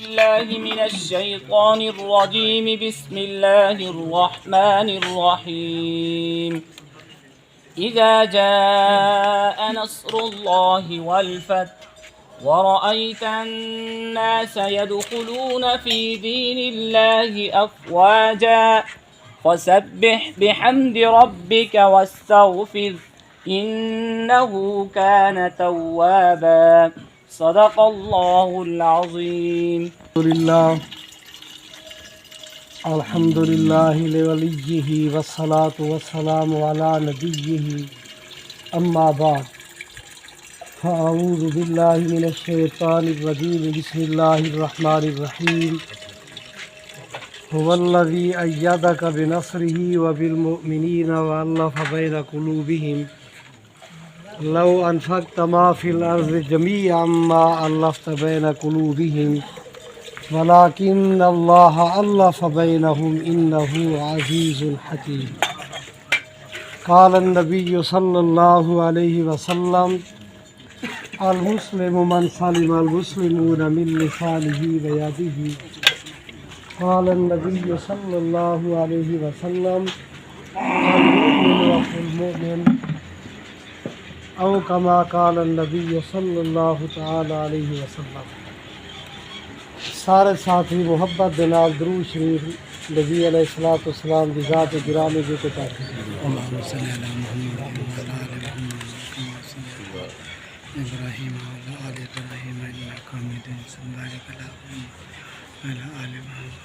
بالله من الشيطان الرجيم. بسم الله الرحمن الرحيم. إذا جاء نصر الله والفتح ورأيت الناس يدخلون في دين الله أفواجا فسبح بحمد ربك واستغفر إنه كان توابا. صدق الله العظيم. الحمد لله لوليه والصلاة والسلام على نبيه أما بعد فأعوذ بالله من الشيطان الرجيم. بسم الله الرحمن الرحيم. هو الذي أيدك بنصره وبالمؤمنين وألف بين قلوبهم لو أنفقت ما في الأرض جميعا ما ألفت بين قلوبهم ولكن الله ألف بينهم إنه عزيز حكيم. قال النبي صلى الله عليه وسلم المسلم من سلم المسلمون من لسانه ويده. قال النبي صلى الله عليه وسلم المؤمن أخو المؤمن او کما قال النبی صلی اللہ تعالی علیہ وسلم. سارے ساتھی محبت دے نال درود شریف نبی علیہ الصلوۃ والسلام دی ذات گرامی جو کے پاس اللہم صلی علی محمد وعلی آل محمد کما صلیت علی ابراہیم وعلی آل ابراہیم انک حمید مجید. بارک علی محمد وعلی آل محمد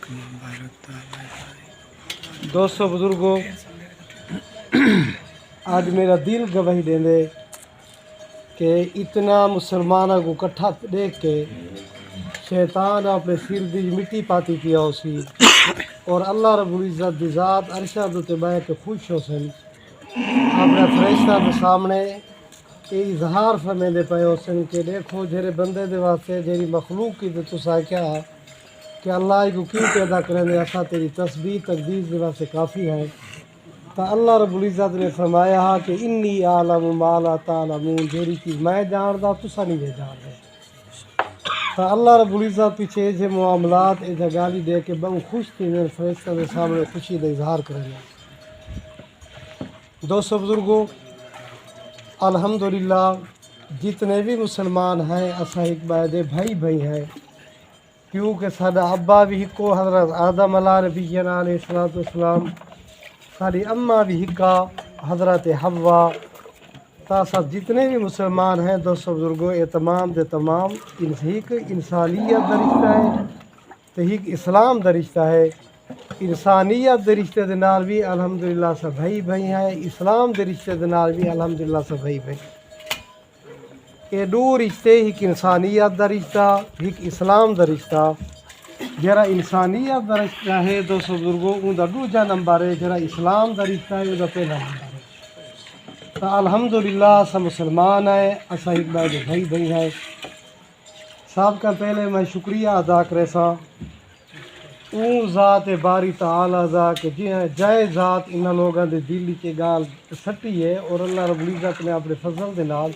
کما بارکت علی ابراہیم. دوستو بزرگوں، آج میرا دل گواہی دیندے کہ اتنا مسلمانوں کو کٹھا دیکھ کے شیطان اپنے سر دی مٹی پاتی کیا اسی اور اللہ رب العزت دی ذات عرشہ دے بہ کے خوش ہو سن اپنے فرشتہ دے سامنے یہ اظہار فرمیندے پئے ہو سن کہ دیکھو جڑے بندے دے واسطے جڑی مخلوق کی تے تساں کیا کہ اللہ کو کیوں پیدا کریں دے اساں تیری تسبیح تقدیس دے واسطے کافی ہے. تو اللہ رب العزت نے فرمایا کہ انی عالم ما لا تعلمون، جوری چیز میں جاندا تساں نہیں جانتے. تو اللہ رب العزت پیچھے جو معاملات اے جگالی دے کے بہت خوش تھی میرے فرشتہ کے سامنے خوشی کا اظہار کریں. دوستو بزرگوں، الحمدللہ جتنے بھی مسلمان ہیں اساں ایک باعدے بھائی بھائی ہیں، کیونکہ ساڈا ابا بھی ہکو حضرت آدم علیہ نبینا علیہ الصلوۃ والسلام، ساری اماں بھی ہکا حضرت حوا. تا سب جتنے بھی مسلمان ہیں دوستو بزرگوں، یہ تمام دے تمام ایک انسانیت دا رشتہ ہے تو ایک اسلام دا رشتہ ہے. انسانیت دے رشتے دے نال بھی الحمدللہ سب بھائی بھائی ہیں، اسلام دے رشتے دے نال بھی الحمدللہ سب بھائی بھائی. یہ دو رشتے، ایک انسانیت دا رشتہ ایک اسلام دا رشتہ. جرا انسانیت دا رشتہ ہے دوستو بزرگوں اون دا دوجا نمبر ہے، جرا اسلام دا رشتہ ہے اون دا پہلا نمبر ہے. تو الحمدللہ سب مسلمان ہیں، اساں ایک بار بھائی بھائی ہیں. سب کا پہلے میں شکریہ ادا کرے سا اون ذات باری تعالیٰ دا کہ جائے ذات انہاں لوگاں دے دل کے گال سٹی ہے اور اللہ رب العزت نے اپنے فضل دے نال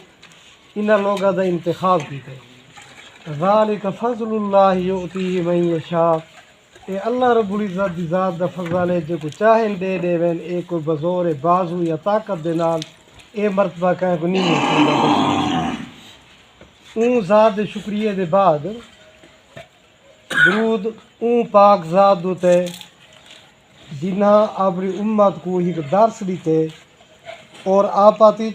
انہاں لوگاں دا انتخاب کیتے. ذالک فضل اللہ یؤتیہ من یشاء، اے اللہ رب العزت دی ذات دا فضل ہے، جو کو چاہیں دے وین. اے کوئی بزور بازو یا طاقت دے نال اے مرتبہ کہیں کو نہیں مل سکتا. اون ذات دے شکریہ دے بعد درود اون پاک ذات دوتے جنہاں اپنی امت کو ایک درس دیتے اور آپاتی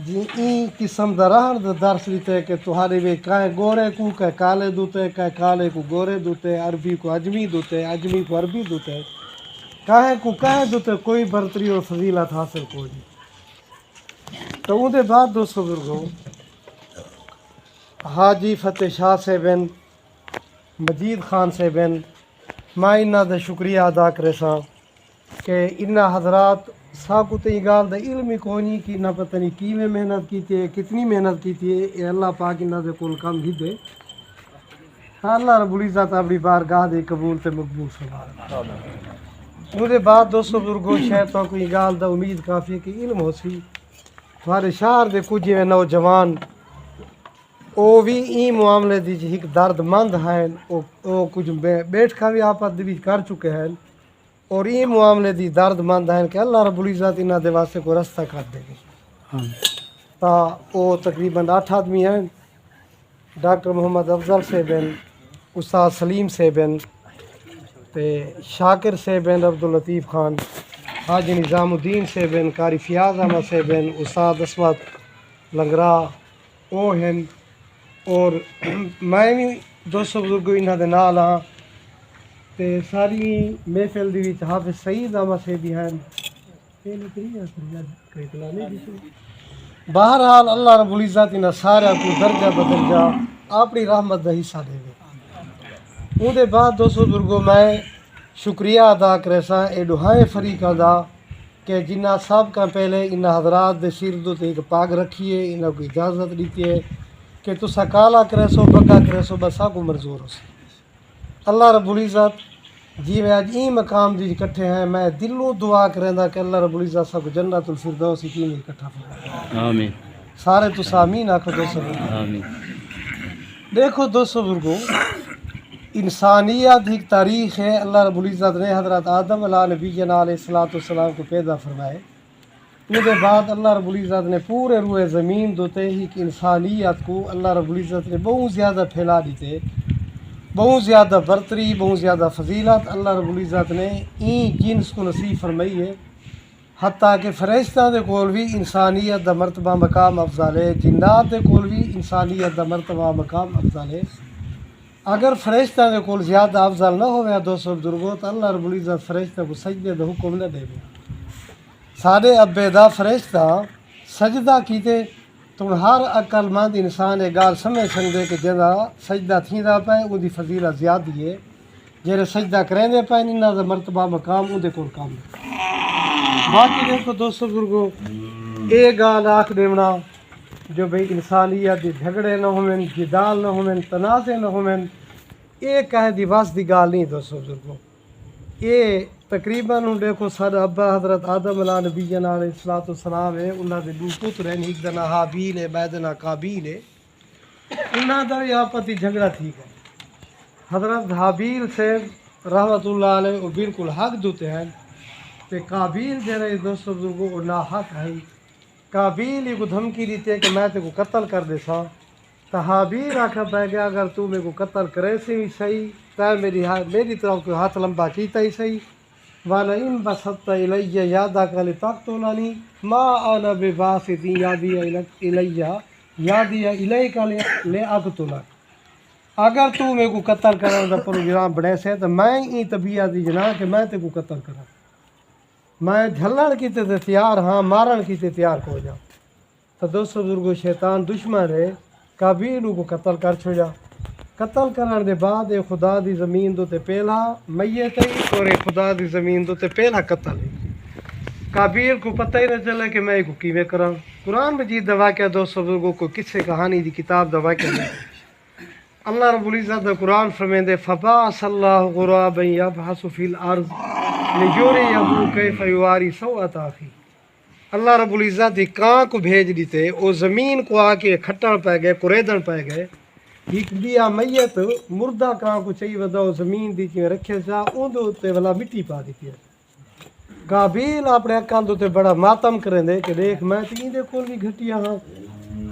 این قسم دا رہن دا درس دیتے کہ تہارے وے کہیں گورے کو کہیں کالے دوتے، کہیں کالے کو گورے دوتے، عربی کو اجمی دوتے، اجمی کو عربی دوتے، کہیں کو کہیں دوتے، کوئی برتری اور فضیلت حاصل کوئی نہیں. تو اون دے بعد دوستو بزرگوں، حاجی فتح شاہ سے بن مجید خان سے بن میں انہاں دا شکریہ ادا کرے سا کہ انہاں حضرات ساکو تے گال دا علم ہی کوئی نہیں کہ نہ پتہ نہیں کیویں محنت کیتی ہے، کتنی محنت کیتی ہے. اے اللہ پاک انہاں دے کول کم ہی دے. اللہ رب العزت اپنی بارگاہ دے قبول تے مقبول فرمائے. اون دے بعد دوستو بزرگوں، شاید تو کوئی گال دا امید کافی ہے کہ علم ہو سی. تھوڑے شہر دے کچھ نوجوان وہ بھی این معاملے دی ایک درد مند ہیں وہ کچھ بیٹھ کا بھی آپ بھی کر چکے ہیں اور این معاملے دی درد مند ہیں کہ اللہ رب العزت انہاں دے واسطے کو رستہ کر دے گی تا وہ تقریباً 8 آدمی ہیں ڈاکٹر محمد افضل صاحب ہیں استاد سلیم صاحب ہیں تے شاکر صاحب ہیں عبداللطیف خان حاجی نظام الدین صاحب ہیں قاری فیاض احمد صاحب ہیں استاد عصمت لنگرا وہ ہیں اور میں بھی 200 بزرگ انہاں دے نال ہاں تے ساری محفل دی وچ حافظ سعید احمد صاحب بھی ہیں بہرحال اللہ رب العزت انہاں سارا کو درجہ بدرجہ اپنی رحمت دا حصہ دے گے اون دے بعد 200 بزرگوں میں شکریہ ادا کرے سا اے دہائے فریقاں دا کہ جنہ سب کا پہلے انہاں حضرات دے سر دے ایک پاگ رکھیے انہاں کو اجازت دیتی ہے کہ تسا کالا کرے سو بکا کرے سو بسا کو منظور ہو سی اللہ رب العزت جی میں آج این مقام دی اکٹھے ہیں میں دلوں دعا کریں دا کہ اللہ رب العزت سب کو جنت الفردوس کی میں اکٹھا فرمائے آمین سارے تسا آمین آکھو 200 آمین دیکھو 200 بزرگوں انسانیت ایک تاریخ ہے اللہ رب العزت نے حضرت آدم علیہ نبی علیہ السلام کو پیدا فرمائے اس کے بعد اللہ رب العزت نے پورے روئے زمین دوتے ہی کہ انسانیت کو اللہ رب العزت نے بہت زیادہ پھیلا دیتے بہت زیادہ برتری بہت زیادہ فضیلت اللہ رب العزت نے این جنس کو نصیب فرمائی ہے حتیٰ کہ فرشتہ دے کول بھی انسانیت دا مرتبہ مقام افضل ہے جنات دے کول بھی انسانیت دا مرتبہ مقام افضل ہے اگر فرشتہ دے کول زیادہ افضل نہ ہوئے 200 بزرگوں تو اللہ رب العزت فرشتہ کو سجدے دا حکم نہ دے گا سارے ابے دا فرشتہ سجدہ کیتے تو ہر عقل مند انسان ایک گال سمجھ سکتے کہ جدا سجدہ تھیندا پے ان دی فضیلت زیادہ ہے جڑے سجدہ کریندے پے انہاں دا مرتبہ مقام ان دے کول کم ہے باقی دیکھو 200 بزرگوں اے گال آکھ دیونا جو بھئی انسانیت دی جھگڑے نہ ہوئن جدال نہ ہوئن تنازع نہ ہوئن اے کہہ دی واس دی گال نہیں 200 بزرگوں اے تقریباً دیکھو سارا ابا حضرت آدم علیہ نبی علیہ السلام ہے انہاں دے 2 پتر ہیں ایک دا نام حابیل ہے بعد نام قابیل ہے انہاں دا بھی آپس وچ جھگڑا ٹھیک ہے حضرت حابیل سے رحمت اللہ علیہ وہ بالکل حق دوتے ہیں تے قابیل جڑے 200 بزرگوں نا حق ہے قابیل ہی کو دھمکی دیتے کہ میں تے کو قتل کر دے سا تو حابیل آکھا پہ گیا اگر تو میں کو قتل کرے سے بھی صحیح تو میری طرف کو ہاتھ لمبا کیتا ہی صحیح وَلَئِن بَسَطْتَ إِلَيَّ يَدَكَ لِتَقْتُلَنِي مَا أَنَا بِبَاسِطٍ يَدِي إِلَيْكَ لِأَقْتُلَكَ اگر تو میں کو قتل کرنے دا پروگرام بڑھے سے تو میں این طبیعت دی جنا کہ میں تے کو قتل کرا میں جھلن کی تے تیار ہاں مارن کی تے تیار ہو جا تو 200 بزرگوں شیطان دشمن ہے قابیل کو قتل کر چھوڑا قتل کرنے دے بعد اے خدا دی زمین دو تے پہلا میت ہے اور اے خدا دی زمین دو تے پہلا قتل ہے قابیل کو پتہ ہی نہ چلا کہ میں کو کیویں کراں قرآن مجید دا واقعہ 200 بزرگوں کو قصے کہانی دی کتاب دا واقعہ ہے اللہ رب العزت دا قرآن فرمیندے فبعث اللہ غرابا یبحث فی الارض لیریہ کیف یواری سوءۃ اخیہ اللہ رب العزت دی کاں کو بھیج دیتے او زمین کو آ کے کھٹن پہ گئے کوریدن پہ گئے ایک دیا میت مردہ کاں کو چاہیے ودا زمین دی چیئے رکھے سا اون دو تے والا مٹی پا دیتی ہے قابیل اپنے اکان دو تے بڑا ماتم کریں دے کہ دیکھ میں تین دے کول بھی گھٹیا ہاں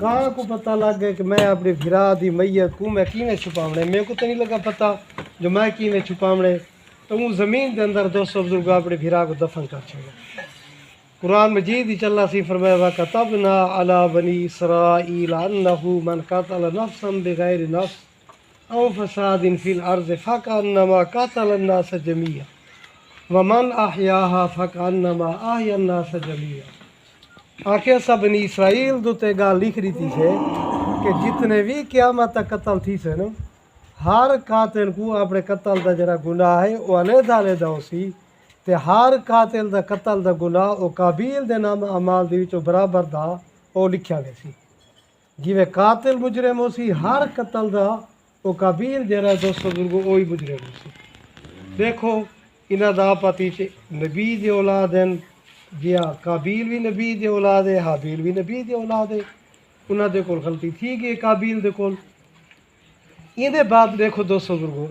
کاں کو پتہ لگ گئے کہ میں اپنے بھرا دی میت کو میں کیویں چھپاونے میرے کو تو نہیں لگا پتہ جو میں کیویں چھپاونے تو وہ زمین دے اندر 200 بزرگ اپنے بھرا کو دفن کر چھوڑا قرآن مجید ہی چلا سی فرمایا وَكَتَبْنَا عَلَى بَنِي إِسْرَائِيلَ أَنَّهُ مَنْ قَتَلَ نَفْسًا بِغَيْرِ نَفْسٍ أَوْ فَسَادٍ فِي الْأَرْضِ فَكَأَنَّمَا قَتَلَ النَّاسَ جَمِيعًا وَمَنْ أَحْيَاهَا فَكَأَنَّمَا أَحْيَا النَّاسَ جَمِيعًا آخر سا بنی اسرائیل دو تے گال لکھ رہی تھی سے کہ جتنے بھی قیامت تک قتل تھی سے نا ہر قاتل کو اپنے قتل دا جرا گناہ ہے وہ علیحدہ علیحدہ ہو سی تے ہر قاتل دا قتل دا گناہ او قابیل دے نام اعمال دی وچوں برابر دا او لکھیا گیا سی جویں قاتل مجرم ہو سی ہر قتل دا او قابیل جڑا 200 بزرگ اوہی مجرم ہو سی دیکھو انہاں دا پتی چ نبی دی اولاد ہیں جی ہاں قابیل بھی نبی دی اولاد ہے حابیل بھی نبی دی اولاد ہے انہاں دے کول غلطی تھی گئی قابیل دے کول. یہ دے بعد دیکھو دوستو بزرگو،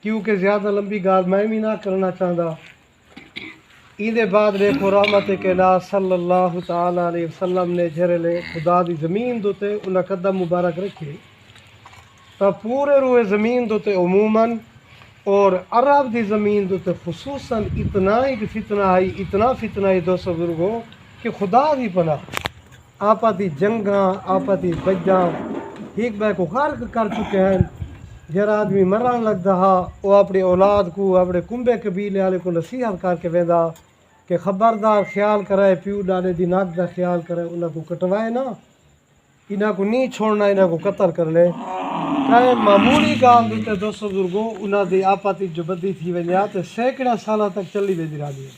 کیونکہ زیادہ لمبی گال میں بھی نہ کرنا چاہتا. یہ بعد دیکھو رحمت کے ناز صلی اللہ تعالیٰ علیہ وسلم نے جھرے لے خدا دی زمین دوتے انہاں قدم مبارک رکھے تو پورے روئے زمین دوتے عموماً اور عرب دی زمین دوتے خصوصاً اتنا ہی اتنا فتنہ ہی دوستو بزرگو کہ خدا دی پناہ آپا دی جنگاں آپا دی بجاں ایک بے کو خارق کر چکے ہیں. جہاں آدمی مرن لگتا ہا وہ اپنی اولاد کو اپنے کنبے قبیلے والے کو نصیحت کر کے ویندا کہ خبردار خیال کرے پیو ڈالے دی ناک دا خیال کرے انہاں کو کٹوائے نا، انہاں کو نہیں چھوڑنا، انہاں کو قتل کر لے. کہیں معمولی گال دیتے دوستو بزرگو انہاں دی آپاتی جو بدی تھی وجہ تے سینکڑا سالہ تک چلی ویندی رہی ہے.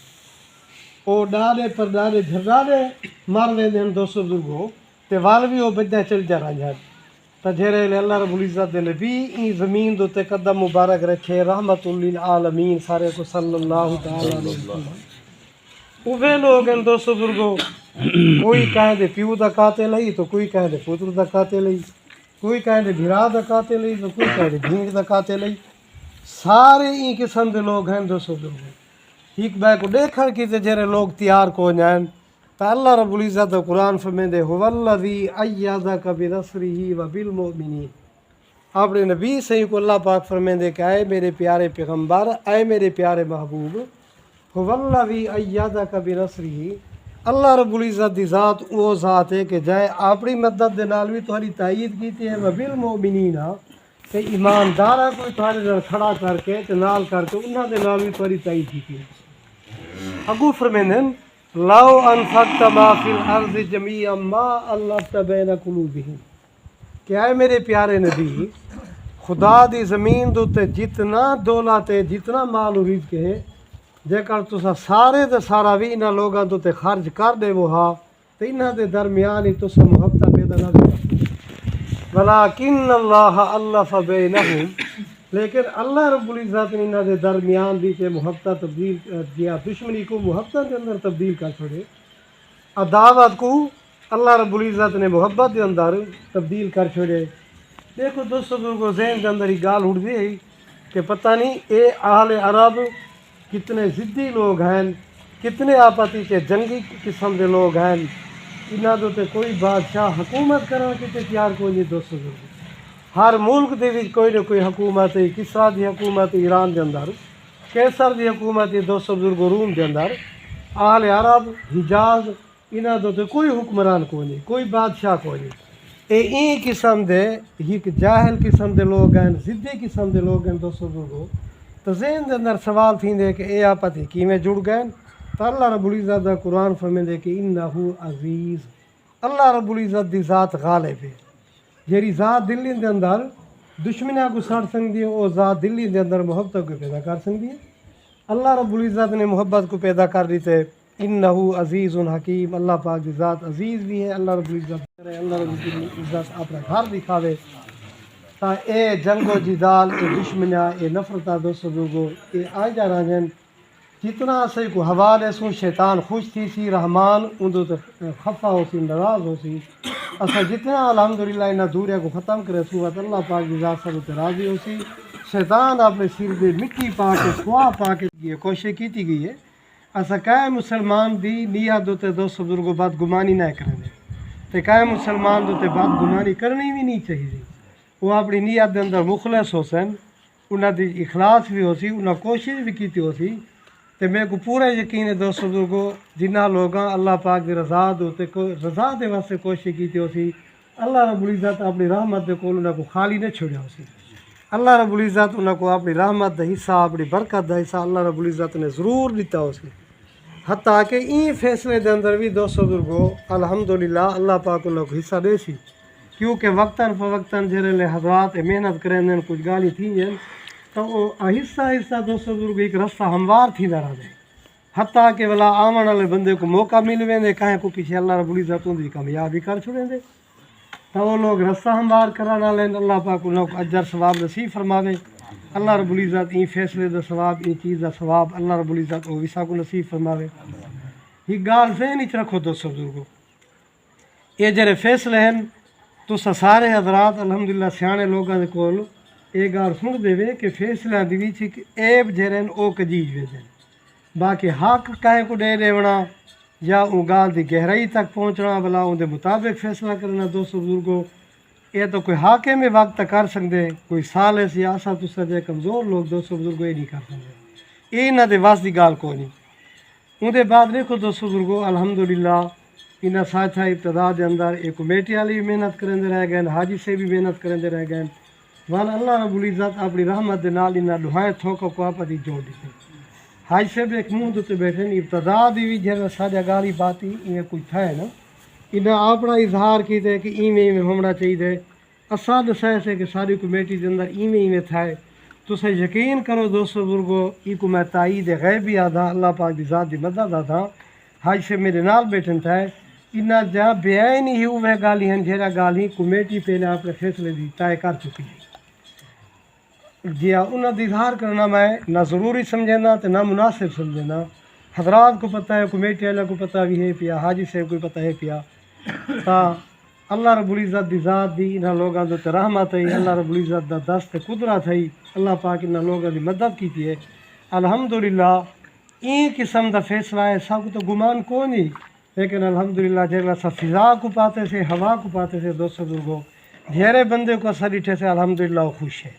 وہ ڈالے پر ڈالے گھرالے مار ویندے ہیں دوستو بزرگو تے وال بھی وہ بجا چل جا رہا ہے. تو جھیرے لے اللہ رب العزت دے نبی این زمین دوتے قدم مبارک رکھے رحمت للعالمین سارے کو صلی اللہ تعالیٰ علیہ وسلم. اوے لوگ ہیں دوستو بزرگو، کوئی کہیں دے پیو دا قاتل ہے تو کوئی کہیں دے پتر دا قاتل ہے، کوئی کہیں دے بھرا دا قاتل ہے تو کوئی کہیں دے بھینگ دا قاتل ہے. سارے این قسم دے لوگ ہیں دوستو بزرگو. ایک بے کو دیکھر کی تے جھیرے لوگ تیار کو جائیں تو اللہ رب العزت قرآن فرمیندے هو الذی ایدک بنصرہ وبالمؤمنین. اپنے نبی صحیح کو اللہ پاک فرمیندے کہ اے میرے پیارے پیغمبر، اے میرے پیارے محبوب، هو الذی ایدک بنصرہ، اللہ رب العزت دی ذات وہ ذات ہے کہ جائے اپنی مدد دے نال بھی تہاڈی تائید کیتی ہے، وبالمؤمنین کہ ایماندارہ کوئی تہاڈے نال کھڑا کر کے تے نال کر کے انہاں دے نال بھی تہاڈی تائید کیتی ہے. اگو فرمیندے لو انفقت ما فی الارض جمیعا ما الفت بین قلوبہم، کہ اے میرے پیارے نبی خدا دی زمین دوتے جتنا دولت ہے جتنا مال و رزق ہے جے کر تسا سارے دے سارا بھی انہاں لوگاں دوتے خرچ کر دے وہ ہا تے انہاں دے درمیان ہی تسا محبت پیدا نہ کرو. ولکن اللہ الف بینہم، لیکن اللہ رب العزت نے انہاں دے درمیان دی کہ محبت تبدیل دیا، دشمنی کو محبت کے اندر تبدیل کر چھوڑے، عداوت کو اللہ رب العزت نے محبت کے اندر تبدیل کر چھوڑے. دیکھو دوستو بزرگو ذہن کے اندر ہی گال اٹھ گئی کہ پتہ نہیں اے اہل عرب کتنے ضدی لوگ ہیں، کتنے آپاتی کے جنگی قسم کے لوگ ہیں. انہاں دے کوئی بادشاہ حکومت کرنے کے تیار کوئی نہیں دوستو بزرگو. ہر ملک دے وچ کوئی نہ کوئی حکومت ہے، کسرا دی حکومت ایران دے اندر، کیسر دی حکومت ہے دوستو بزرگو روم دے اندر. اہل عرب حجاز انہاں دے کوئی حکمران کوئی نہیں، کوئی بادشاہ کوئی نہیں. این قسم دے ایک جاہل قسم دے لوگ ہیں، ضدی قسم دے لوگ ہیں دوستو بزرگو. تو ذہن دے اندر سوال تھیندے کہ اے آپاتی کیویں جڑ گئے. تو اللہ رب العزت دا قرآن فرمیندے کہ انہ عزیز، اللہ رب العزت دی ذات غالب ہے. جیری ذات دلی دے اندر دشمنہ کو سڑ سکتی ہے وہ ذات دلی دے اندر محبت کو پیدا کر سکتی ہے. اللہ رب العزت نے محبت کو پیدا کر دیتے. انہ عزیز حکیم، اللہ پاک دی ذات عزیز بھی ہے. اللہ رب العزت کرے، اللہ رب العزت اپنا گھر دکھاوے تا اے جنگ و جدال، اے دشمنہ، اے نفرتہ دوستو بزرگو اے آ جا رہے ہیں. جتنا سے کو حوالے سوں شیطان خوش تھی سی، رحمان اندو تے خفا ہو سی، ناراض ہو سی. اسا جتنا الحمدللہ انہاں دوریا کو ختم کرے سوں اللہ پاک دی ذات سب تے راضی ہو سی. شیطان اپنے سر دے مٹی پا کے سوا پا کے یہ کوشش کیتی گئی ہے. اسا کائے مسلمان دی نیت دوتے دوستو بزرگو بدگمانی نہ کرنے تے کائے مسلمان دوتے بدگمانی کرنی بھی نہیں چاہیے. وہ اپنی نیت دے اندر مخلص ہو سن، انہاں دی اخلاص بھی ہو سی، انہاں کوشش بھی کیتی ہو سی. تے میں کو پورا یقین ہے دوستو بزرگو جنہ لوگاں اللہ پاک دی رضا دوتے رضا دے واسطے کوشش کیتی ہو سی، اللہ رب العزت اپنی رحمت دے کول انہاں کو خالی نہ چھوڑیا ہو سی. اللہ رب العزت انہاں کو اپنی رحمت دا حصہ، اپنی برکت دا حصہ اللہ رب العزت نے ضرور دیتا ہو سی. حتیٰ کہ این فیصلے دے اندر بھی دوستو بزرگو الحمدللہ اللہ پاک انہاں کو حصہ دے سی. کیونکہ وقتاً فوقتاً جڑے لے حضرات محنت کریں دیں کچھ گالی تھی ہیں تو وہ آہستہ آہستہ دوستو بزرگو ایک رستہ ہموار تھی رہا دے. حتیٰ کہ ولا آمن والے بندے کو موقع مل ویندے کہیں کو پیچھے اللہ رب العزت ان دی کامیابی کر چھوڑیں دے. تو وہ لوگ رستہ ہموار کرانا لیں، اللہ پاک انہوں کو اجر ثواب نصیب فرماوے. اللہ رب العزت این فیصلے دا ثواب، این چیز دا ثواب اللہ رب العزت وہ وسا کو نصیب فرماوے. یہ گال ذہن وچ رکھو دوستو بزرگو، یہ جڑے فیصلے ہیں تو سارے حضرات الحمدللہ سیانے لوگوں کے کول یہ گال سن دے وے کہ فیصلے دی وچ ایب جڑے او کجیج وے باقی حق کہیں کو دے دیونا یا ان گال دی گہرائی تک پہنچنا بلا ان دے مطابق فیصلہ کرنا دوستو بزرگو یہ تو کوئی حاکم وقت کر سکتے کوئی سال سیاسا تو سجے کمزور لوگ دوستو بزرگو یہ نہیں کر سکتے یہ انہاں دے واس دی گال کوئی نہیں ان دے بعد دیکھو دوستو بزرگو الحمدللہ انہاں ساتھا ابتدا دے اندر ایک کمیٹی والی بھی محنت کرندے رہ گئے حاجی سے بھی محنت کرندے رہ گئے والا اللہ رب العزت اپنی رحمت دے نال انہاں دعائیں تھوکو کو آپ دی جوڑ دیتے حاج صاحب ایک منہ دوتے بیٹھے ابتدا دی بھی جہاں ساجا گالی باتی یہ کوئی تھا ہے نا انہیں اپنا اظہار کیتے کہ ایویں ہونا چاہیے اساں دسائے سے کہ ساری کمیٹی کے اندر ایویں تھا ہے تو سے یقین کرو دوستو بزرگو ای کو میں تائید غیبی آدھا اللہ پاک دی ذات دی مدد آدھا حاج صاحب میرے نال بیٹھن تھا ہے انہیں جہاں بیان ہی ہوئے گالی ہیں جہاں گالی کمیٹی پہلے اپنے فیصلے دی طے کر چکی ہے جی ہاں انہوں نے اظہار کرنا میں نہ ضروری سمجھنا تو نہ مناسب سمجھنا حضرات کو پتہ ہے کمیٹی والے کو پتہ بھی ہے پیا حاجی صاحب کو پتہ ہے پیا تا اللہ رب العزت دی ذات دی انہاں لوگاں دے رحمت ہے اللہ رب العزت دا دست قدرت ہے اللہ پاک انہاں لوگاں دی مدد کیتی ہے الحمدللہ این قسم دا فیصلہ ہے سب کو تو گمان کو نہیں لیکن الحمدللہ جیسا سا فضا کو پاتے سے ہوا کو پاتے سے دوستو بزرگو ڈھیرے بندے کو اثر اٹھے سے الحمدللہ وہ خوش ہے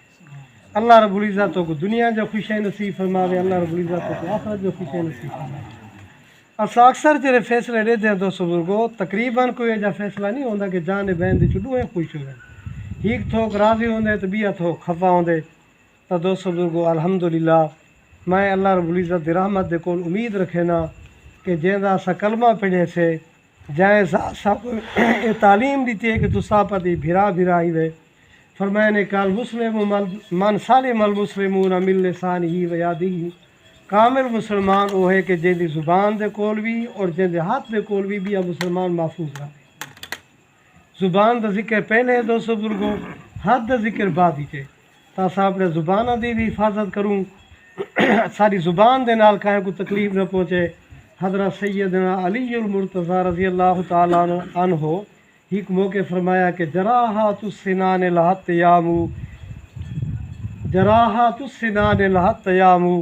اللہ رب العزت کو دنیا جو خوشی نصیب فرماوے اللہ رب العزت کو آخرت جو خوشی نصیب فرماوے اسا اکثر جڑے فیصلے لیتے ہیں دوستو بزرگو تقریباً کوئی ایجا فیصلہ نہیں ہوتا کہ جان بہن دے چلو ہیں خوش ہو گئے ایک تھوک راضی ہوندے تو بیا تھوک خفا ہوندے تو دوستو بزرگو الحمدللہ میں اللہ رب العزت دی رحمت دے کول امید رکھے نا کہ جہاں سا کلمہ پڑھے سے جائیں سا یہ تعلیم دیتی ہے کہ تو ساپتی بھرا بھرا ہی وے فرمائے نے کال مسلم من سالم المسلمون من لسانہ و یادہ کامل مسلمان وہ ہے کہ جن دی زبان دے کول بھی اور جن دے ہاتھ دے کول بھی مسلمان محفوظ رہے زبان دا ذکر پہلے ہے دوستو بزرگو ہاتھ دا ذکر بعد ہی تھے تاسا اپنے زبانہ دی بھی حفاظت کروں ساری زبان دے نال کہیں کو تکلیف نہ پہنچے حضرت سیدنا علی المرتضی رضی اللہ تعالیٰ عنہ ایک موقع فرمایا کہ جراحات السنان لہت یامو جراحات السنان لہت یامو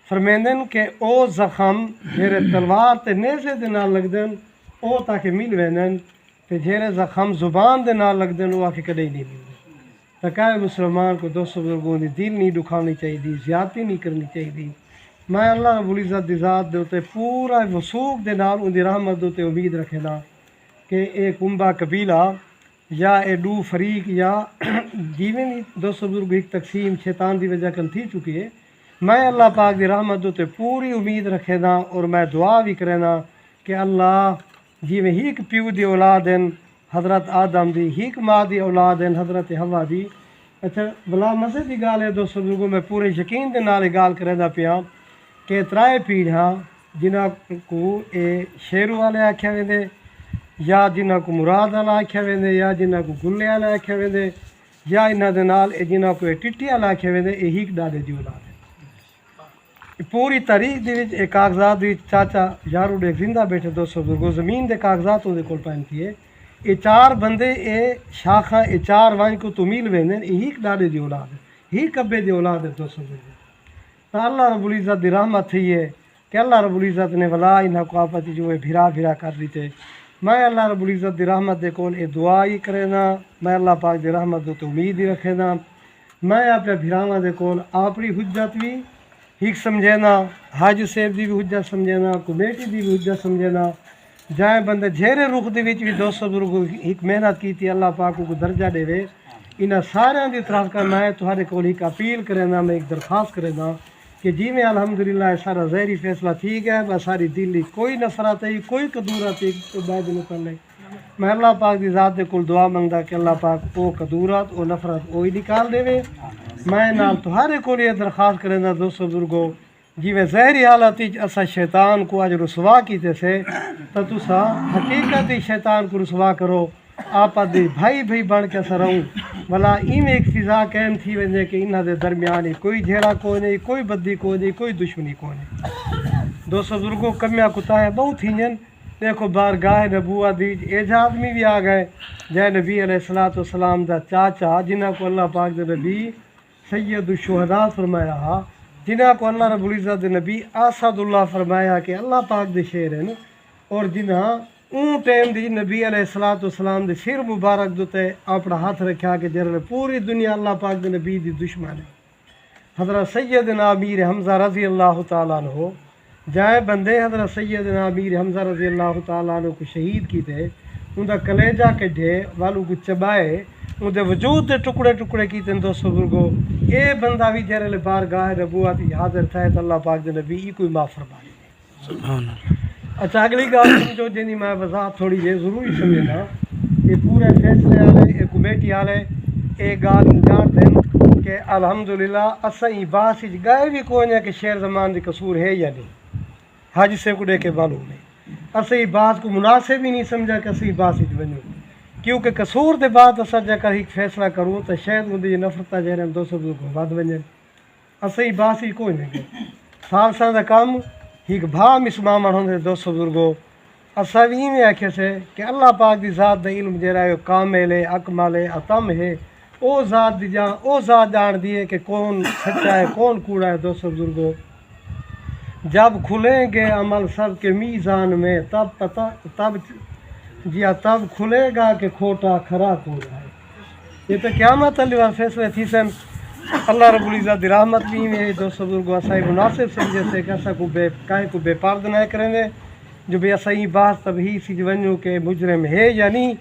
فرمیندن کہ او زخم جھیرے تلوار تے نیزے دے نال لگ دن او تاکہ مل وینن تے جھیرے زخم زبان دے نال لگ دن او آکے کدے نہیں مل تکائے مسلمان کو دوستو بزرگوں دی دل نہیں دکھانی چاہیے دی زیادتی نہیں کرنی چاہیے دی میں اللہ رب العزت دی ذات دے ہوتے پورا وثوق دے نال ان دی رحمت دے ہوتے امید رکھے نا کہ ایک کنبا قبیلہ یا اے دو فریق یا جیویں بھی دوستو بزرگ ایک تقسیم شیطان دی وجہ کن تھی چکی ہے میں اللہ پاک دی رحمت دے ہوتے پوری امید رکھے نا اور میں دعا بھی کرے نا کہ اللہ جیویں ہیک پیو دی اولادن حضرت آدم دی ہیک ماں دی اولادن حضرت حوا دی اچھا بلا مزے دی گال ہے دوستو بزرگوں میں پورے یقین دے نال گال کرے دا پیا کہ ترائے پیڑھا جنہاں کو اے شیرو والے آکھیا ویندے یا جنہاں کو مراد والا آکھیا ویندے یا جنہاں کو گلے والا آکھیا ویندے یا انہاں دے نال اے جنہاں کو ٹٹی والا آکھیا ویندے اے ہیک ڈالے دی اولاد ہے پوری تاریخ دے وچ اے کاغذات وچ چاچا یارو ڈے زندہ بیٹھے دوستو بزرگوں زمین دے کاغذات دے کول پہنتی ہے یہ چار بندے اے شاخاں اے چار وانج کو تو میل ویندن اے ہیک ڈالے دی اولاد ہے ہیک ابے دی اولاد ہے دوستو بزرگوں تو اللہ رب العزت دی رحمت تھی ہے کہ اللہ رب العزت نے ولا انہاں کو آپتی جو ہے بھرا بھرا کر دیتے میں اللہ رب العزت دی رحمت دے کول اے دعا ہی کرے نا میں اللہ پاک دی رحمت دے تو امید ہی رکھے نا میں اپنے بھراواں دے کول اپنی حجت بھی ہیک سمجھے نا حاج صاحب دی بھی حجت سمجھے نا کمیٹی دی بھی حجت سمجھے نا جائیں بندے جھیرے رخ دے وچ بھی دوستو بزرگ ایک محنت کیتی اللہ پاک کو درجہ دے وے انہاں سارے دی طرف کا میں تہاڈے کول ایک اپیل کرے نا میں ایک درخواست کرے نا کہ جی میں الحمدللہ سارا ظاہری فیصلہ ٹھیک ہے بس ساری دلی کوئی نفرت ہے کوئی قدورت ہے تو بعد میں کر لے میں اللہ پاک دی ذات دے کول دعا منگدا کہ اللہ پاک او قدورت او نفرت او ہی نکال دے وے میں نال تہاڈے کول یہ درخواست کرے نا دوستو بزرگو جی میں ظاہری حالت اسا شیطان کو اج رسوا کیتے سے تو تسا حقیقت شیطان کو رسوا کرو آپ دے بھائی بن کے سا رہوں بھلا این ایک فضا قائم تھی ویندے کہ انہاں دے درمیان کوئی جھیڑا کوئی نہیں کوئی بدی کوئی نہیں کوئی دشمنی کوئی نہیں دوستو بزرگوں کمیاں کتا ہے بہت ہی دیکھو بارگاہ نبوت دی آدمی بھی آ گئے جے نبی علیہ الصلوۃ والسلام دا چاچا جنہ کو اللہ پاک دے نبی سید الشہداء فرمایا ہا، جنہ کو اللہ رب العزت دے نبی اسد اللہ فرمایا کہ اللہ پاک دے شیر ہیں، اور جنہ اون ٹائم دی نبی علیہ الصلوۃ والسلام دے سر مبارک دوتے اپنا ہاتھ رکھا کہ جڑے پوری دنیا اللہ پاک دے نبی دی دشمن ہے، حضرت سیدنا امیر حمزہ رضی اللہ تعالیٰ عنہ جائے بندے حضرت سیدنا امیر حمزہ رضی اللہ تعالیٰ عنہ کو شہید کیتے، ان دا کلیجہ کڈھے والو کو چبائے، ان دے وجود دے ٹکڑے ٹکڑے کیتے دوستو بزرگو، اے بندہ بھی جرے بارگاہ نبوت حاضر تھا تو اللہ پاک دے نبی ای کوئی معاف فرمائے۔ سبحان اللہ۔ اچھا اگلی گال سمجھو جنی میں وضاحت تھوڑی جی ضروری سمجھنا، یہ پورے فیصلے والے یہ کمیٹی والے یہ گال جان دیں کہ الحمدللہ اساں ای باس گئے بھی کوئی نہیں کہ شیر زمان دی قصور ہے یا نہیں، حاجی سے کو دے کے معلوم ہے، اساں ای بات کو مناسب ہی نہیں سمجھا کہ اساں ای باس بنوں، کیونکہ قصور دے بعد اساں جے کر ایک فیصلہ کروں تو شاید مجھے نفرت جہرم 200 کو ود ونجن، اساں ای باس ہی کوئی نہیں گئے سالساں دا کام ایک بھا مسما مڑھوں دے 200 بزرگو، اساں بھی میں آکھے سے کہ اللہ پاک دی ذات دا علم جہرا ہے کامل ہے اکمل ہے اتم ہے، او ذات دی جان او ذات جان دیے کہ کون سچا ہے کون کوڑا ہے 200 بزرگو، جب کھلیں گے عمل سب کے میزان میں تب کھلے گا کہ کھوٹا کھرا کوڑا ہے، یہ تو قیامت علی فیصلے تھی سن اللہ رب العزت دی رحمت بھی میں 200 بزرگو اساں مناسب سمجھے سے کہ اساں کو بے پرد نہ کریں گے جو بھی اساں بات تبھی سی ونجو کہ مجرم ہے یا نہیں،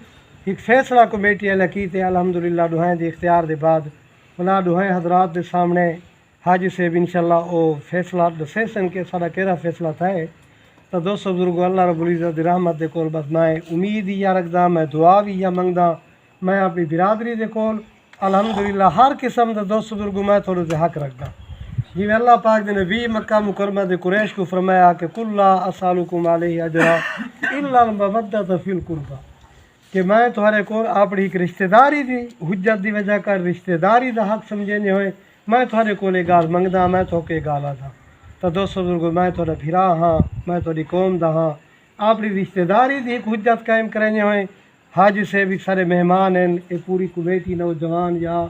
ایک فیصلہ کمیٹی والا کیتے الحمدللہ دعائیں دی اختیار دے بعد بلا دعائیں حضرات دے سامنے حاجی سے بھی انشاءاللہ او فیصلہ دسے سن کہ سارا کیڑا فیصلہ تھا ہے تو 200 بزرگو اللہ رب العزت دی رحمت دے کول بس میں امید ہی یا رکھدا میں دعا بھی یا منگدا میں اپنی برادری دے کول الحمدللہ ہر قسم دا 200 بزرگو میں تھوڑے سے حق رکھدا، جی اللہ پاک دے نبی مکہ مکرمہ دے قریش کو فرمایا کہ کل لا اسالکم علیہ اجرا الا المودۃ فی القربى، کہ میں تمہارے کو اپنی ایک رشتہ داری دی حجت دی وجہ کر رشتہ داری دا حق سمجھنے ہوئے میں تمہارے کو گال منگدا میں تو کے گالا تھا تو 200 بزرگو میں تھوڑا پھرا ہاں میں تھوڑی قوم دا ہاں اپنی رشتہ داری دی ایک حجت قائم کرنے ہوئے، حاجی سے بھی سارے مہمان ہیں، یہ پوری کمیٹی نوجوان یا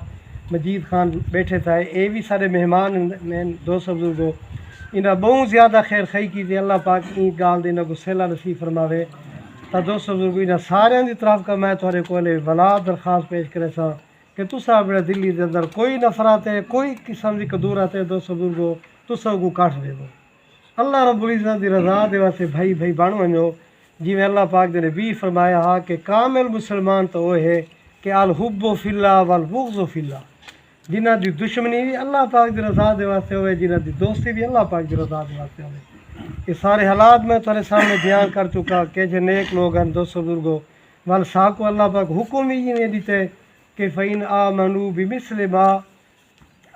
مجید خان بیٹھے تھا یہ بھی سارے مہمان ہیں 200 بزرگو، انہیں بہت زیادہ خیر خی کی تھی اللہ پاک این گال دینا کو سیلا نصیب فرماوے، تو 200 بزرگو انہیں سارے دی طرف کا میں تھوڑے کو ولا درخواست پیش کرے سا کہ تسا اپنے دلی دے اندر کوئی نفرات ہے کوئی قسم کی قدورت ہے 200 بزرگو تسا کو کاٹ دے دو، اللہ رب العزت دی رضا دے واسطے بھائی بھائی بن ونجو، جی میں اللہ پاک دے نبی فرمایا ہا کہ کامل مسلمان تو وہ ہے کہ الحب فی اللہ والبغض فی اللہ، جنہ دی دشمنی بھی اللہ پاک دی رضا دے واسطے ہوئے جنہ دی دوستی بھی اللہ پاک دی رضا دے واسطے ہوئے، یہ سارے حالات میں تمہارے سامنے بیان کر چکا کہ جو نیک لوگ ہیں 200 بزرگوں وال ساکو اللہ پاک حکم ہی نہیں دیتے کہ فَإِنْ آمَنُوا بِمِثْلِ مَا،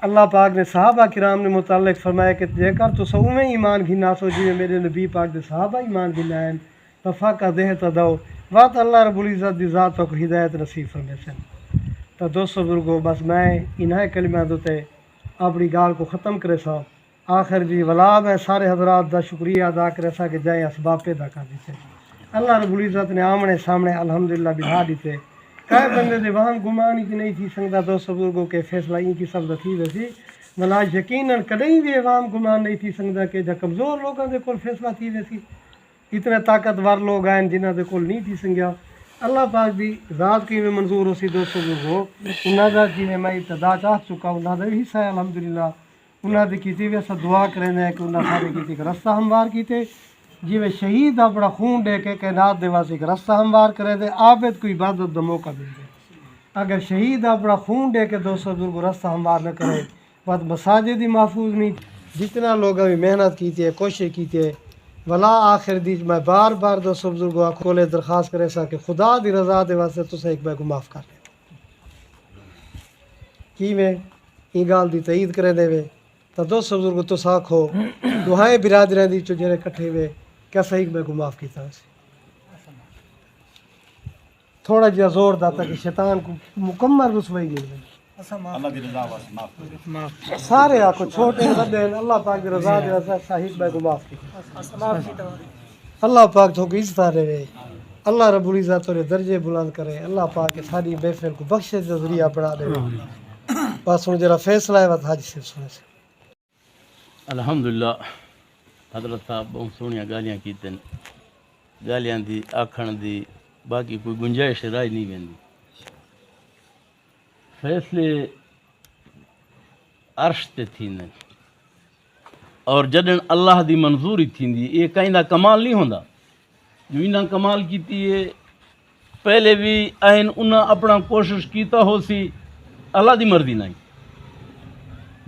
اللہ پاک نے صحابہ کرام نے متعلق فرمایا کہ جے کر تو سو میں ایمان گھنا سو جی میرے نبی پاک دے صحابہ ایمان گھنا ہیں تو فاقہ دہ تدو وات اللہ رب العزت دی ذات کو ہدایت نصیب فرمے سن، تو 200 بزرگوں بس میں انہیں کلمہ دوتے اپنی گال کو ختم کرے سا، آخر جی ولا میں سارے حضرات دا شکریہ ادا کرے سا کہ جائیں اسباب پیدا کر دیتے، اللہ رب العزت نے آمنے سامنے الحمدللہ بٹھا دیتے، کئی بندے دے وہم گمان ہی نہیں تھی سکتا 200 بزرگوں کے فیصلہ ان کی سب تھی ویسی ملا یقیناً کدیں بھی عوام گمان نہیں تھی سکتا کہ جب کمزور لوگوں کے کول فیصلہ تھی ویسی اتنے طاقتور لوگ ہیں جنہ دے کول نہیں تھی سنگیا، اللہ پاک دی ذات کی میں منظور ہو سی 200 بزرگوں انہوں دا جی میں ابتدا چاہ چکا انہوں دا بھی حصہ ہے الحمدللہ، انہوں دی کیتی بھی ایسا دعا کریں ہیں کہ انہوں سارے کیتی کہ رستہ ہموار کیتے، جی میں شہید اپنا خون دے کے کائنات دے واسطے ایک رستہ ہموار کرے دے عابد کو عبادت دا موقع مل دے، اگر شہید اپنا خون دے کے 200 بزرگ رستہ ہموار نہ کرے بات مساجد ہی محفوظ نہیں، جتنا لوگ ابھی محنت کیتی ہے کوشش کیتی ہے ولا آخر دیج میں بار بار 200 بزرگوں کھولے درخواست کرے سا کہ خدا دی رضا دے واسطے تسا ایک بار کو معاف کر دے کی میں ای گال دی تائید کرے دے وے تو 200 بزرگ تو ساکھو دعائیں برادریں دی چو جڑے کٹھے وے کیا صحیح میں کو معاف کیتا ہے تھوڑا جہا زور داتا کہ شیطان کو مکمل رسوائی گئی اللہ دی رضا واسطے معاف سارے آکھو چھوٹے بڑے اللہ پاک دی رضا دے واسطے صحیح میں کو معاف کیتا اللہ پاک تو کو عزت رہے، اللہ رب العزت تورے درجے بلند کرے، اللہ پاک کے ساری محفل کو بخشش کا ذریعہ بنا دے۔ بس ہن جڑا فیصلہ ہے حاجی صاحب سنے سے۔ الحمدللہ حضرت صاحب بہت سونیاں گالیاں کیتن، گالیاں دی آکھن دی باقی کوئی گنجائش رائے نہیں ویندی۔ فیصلے عرش تے تھیندن اور جڈن اللہ دی منظوری تھیندی، یہ کہیں دا کمال نہیں ہوندا جو انہاں کمال کیتی ہے۔ پہلے بھی آئین انہاں اپنا کوشش کیتا ہو سی، اللہ دی مرضی نہیں،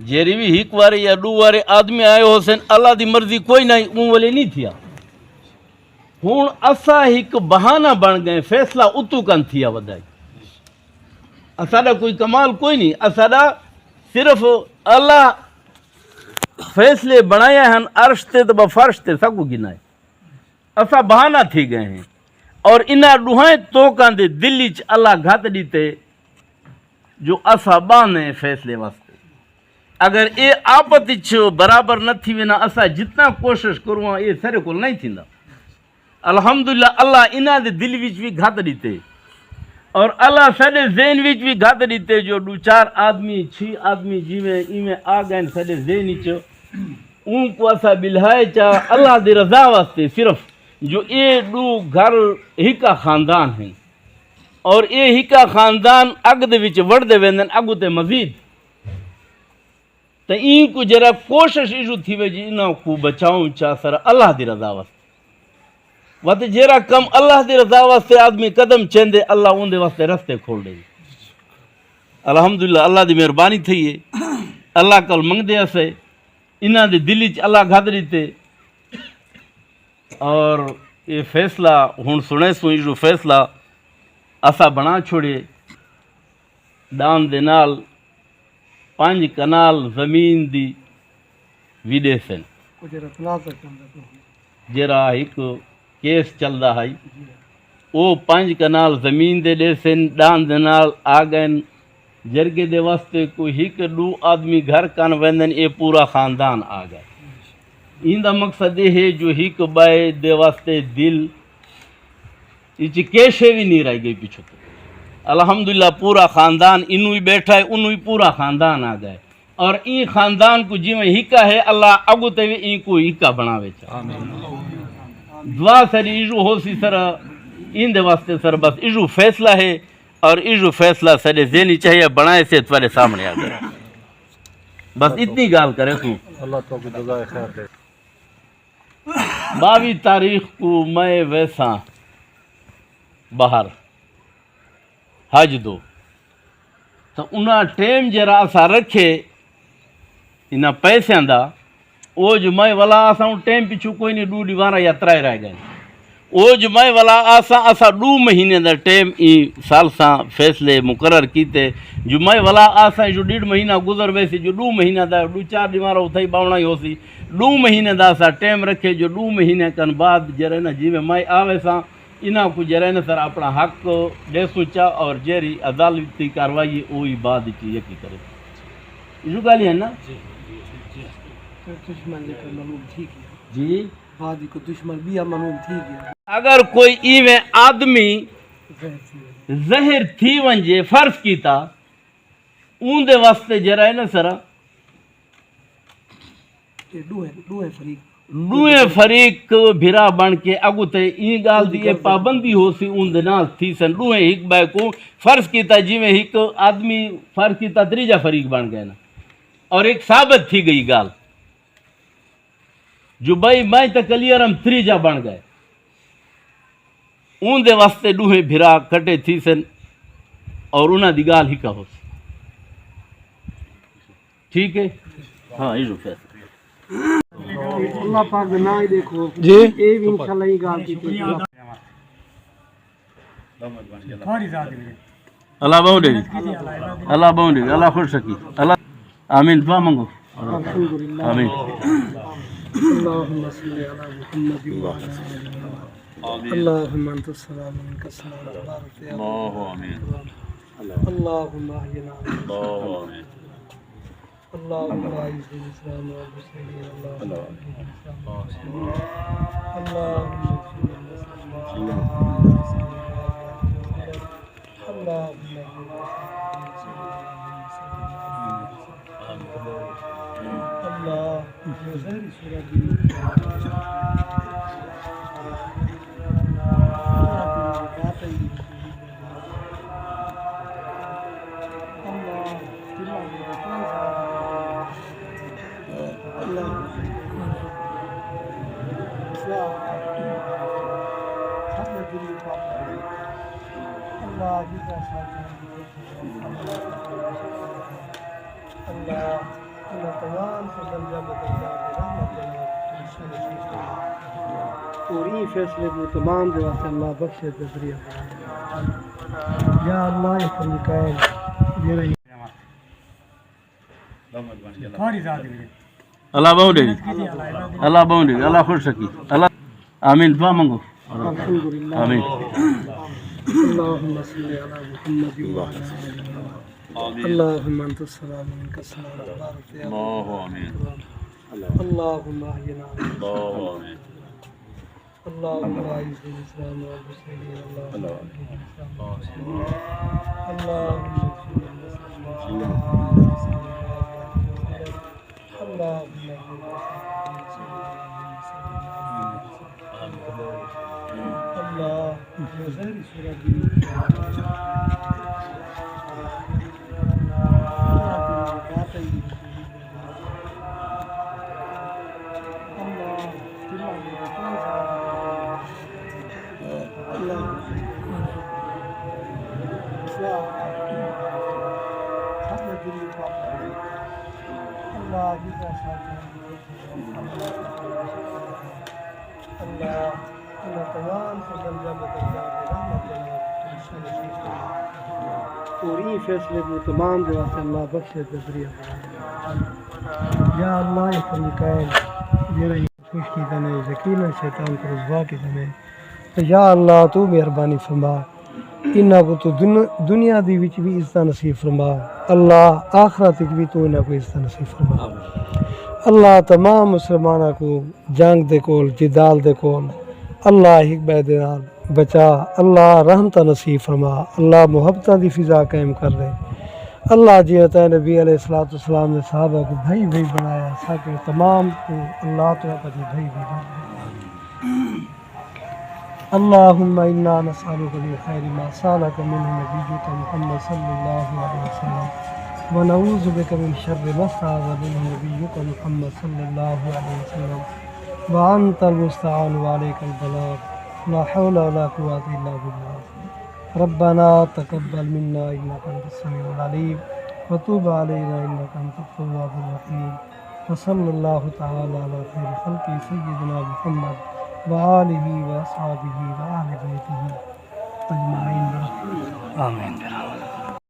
جیری بھی ہک وارے یا دو وارے آدمی آئے ہو سن، اللہ دی مرضی کوئی نہیں، اون والے نہیں تھیا۔ ہون اسا ہک بہانہ بن گئے، فیصلہ اتو کن تھیا ودائی، اساڑا کوئی کمال کوئی نہیں، اساڑا صرف اللہ فیصلے بنایا ہن عرش تے تو فرش تے سکو گنائے، اسا بہانہ تھی گئے ہیں۔ اور انہاں دوہائیں توکاں دے دلی چ اللہ گھت دیتے جو اسا بانے فیصلے واسطے۔ اگر اے آپت چ برابر نہ تھی وینا، اسا جتنا کوشش کرواں اے سارے کول نہیں تھیندا۔ الحمدللہ اللہ انہاں دے دل وچ بھی گھت دیتے اور اللہ سارے ذہن وچ بھی گھت دیتے، جو دو چار آدمی چھ آدمی جیویں ایویں آ گئے سارے ذہن وچ، اون کو اسا بلہائے چا اللہ دی رضا واسطے صرف جو اے دو گھر ہکا خاندان ہیں اور اے ہکا خاندان اگ دے وچ وڑدے ویندن اگو تے مزید، تے این کو جرا کوشش ایجو تھی وے جی انہاں کو بچاؤں چا سر اللہ دی رضا واسطے، وتے جیرا کم اللہ دی رضا واسطے آدمی قدم چیندے اللہ اون دے واسطے رستے کھول دے۔ الحمدللہ اللہ دی مہربانی تھی ہے، اللہ کل منگ دے اسے انہاں دے دل وچ اللہ گھد دیتے اور یہ فیصلہ ہن سنے سو جو فیصلہ اسا بنا چھوڑے، دان دے نال 5 کنال زمین دی ویڈے سن، جرا ایک کیس چلدا ہے وہ 5 کنال زمین دے دے سن، دان دے نال آ گئے جرگے دے واسطے کوئی ہک دو آدمی گھر کن ویندن، اے پورا خاندان آ گئے۔ این دا مقصد یہ ہے جو ہک بائے دے واسطے دل اچ کیشے بھی نہیں رہ گئی پیچھو تو الحمدللہ پورا خاندان انہوں ہی بیٹھا ہے، انہوں ہی پورا خاندان آ گئے اور این خاندان کو جی میں ہکا ہے اللہ اگو تے بھی این کو ہکا بناوے چاہ۔ دعا سر ایجو ہو سی سر این دے واسطے سر بس ایجو فیصلہ ہے اور ایجو فیصلہ سر ذہنی چاہیے بنائے سے تمہارے سامنے آ گئے، بس اتنی گال کرے تو اللہ تو کی جزائے خیر دے۔ 22 تاریخ کو میں ویسا باہر حج دو تو انہاں ٹیم جرا اسا رکھے انہاں پیسیاں دا، وہ جو میں والا آسا ان ٹیم پیچھو کوئی نہیں 2 دیوارہ یا 3 رہ گئے، وہ جو میں والا آسا 2 مہینے دا ٹیم سال ساں فیصلے مقرر کیتے، جو میں والا آسا جو 1.5 مہینہ گزر ویسی جو 2 مہینہ دا 2-4 دیوارہ اتھائی باؤنا ہی ہو سی، 2 مہینے دا سا ٹیم رکھے جو 2 مہینے کن بعد جرے نا جی میں آوے ساں انہاں کو جرے نا سر اپنا حق دے سوچا اور جیری عدالتی کاروائی وہی بعد چی یقی کرے۔ جو گالی ہے نا جی دشمن بھی معلوم تھی گیا، اگر کوئی ایویں آدمی زہر تھی ونجے فرض کیتا اون دے واسطے جرا ہے نا سر دوئے فریق بھرا بن کے اگو تے این گال دی پابندی ہو سی اون دے نال تھی سن، دوئے ہک بے کو فرض کیتا جی میں ہک آدمی فرض کیتا 3 فریق بن گئے نا اور ایک ثابت تھی گئی گال جو بھائی میں تا کلیئرم 3 بن گئے، اون دے واسطے دوہے بھرا کٹے تھی سن اور انہاں دی گال ہکا ہو سی، ٹھیک ہے؟ ہاں یہ جو فیصلہ اللہ پاک دے نام دیکھو جی اے بھی انشاءاللہ یہ گال کی اللہ بہو دے گی، اللہ بہو دے گی، اللہ خوش رکھی، اللہ آمین، دعا منگو الحمدللہ۔ آمین۔ اللهم صل على محمد وعلى آل محمد اللهم انت السلام ومنك السلام تبارك يا اللہ آمین، اللهم احينا اللہ آمین۔ اللهم اعز الاسلام والمسلمين اللهم پوری فیصلے کو تمام دے واسطے اللہ بخشے تے ذریعہ یا اللہ یہ فرمائے میرا اللہ بہو دے اللہ بہو دے اللہ خوش رکھی اللہ آمین دعا مانگو الحمدللہ آمین اللهم صل على محمد وعلى آل محمد اللهم انت السلام ومنك السلام تبارك يا اللہ آمین اللهم احينا اللہ آمین اللهم اعز الاسلام والمسلمين اللهم پوری فیصلے کو تمام دے واسطے اللہ بخشے تے ذریعہ یا اللہ یہ فرمائے میرا خوش کی تنے یقینا شیطان کو رسوا کی تنے تو یا اللہ تو مہربانی فرما انہاں کو تو دنیا دی وچ بھی عزت نصیب فرما اللہ آخرت وچ بھی تو انہاں کو عزت نصیب فرما اللہ تمام مسلمانوں کو جنگ دے کول جدال دے کول اللہ حکمت دے نال بچا اللہ رحمت نصیب فرما اللہ محبتاں دی فضا قائم کر دے اللہ جی عطا نبی علیہ الصلوۃ والسلام نے صحابہ کو بھائی بھائی بنایا ساکہ تمام کو اللہ تعالیٰ کا بھائی بھائی بنا دے اللہم انا نسألک من خیر ما سألک منہ نبیک محمد صلی اللہ علیہ وسلم ونعوذ بک من شر ما استعاذ منہ نبیک محمد صلی اللہ علیہ وسلم وانت المستعان وعلیک البلاغ لا حول ولا قوة الا بالله ربنا تقبل منا انك انت السميع العليم وتوب علينا انك انت التواب الرحيم وصلى الله تعالى على خير خلقه سيدنا محمد وآله وأصحابه وأهل بيته أجمعين آمين.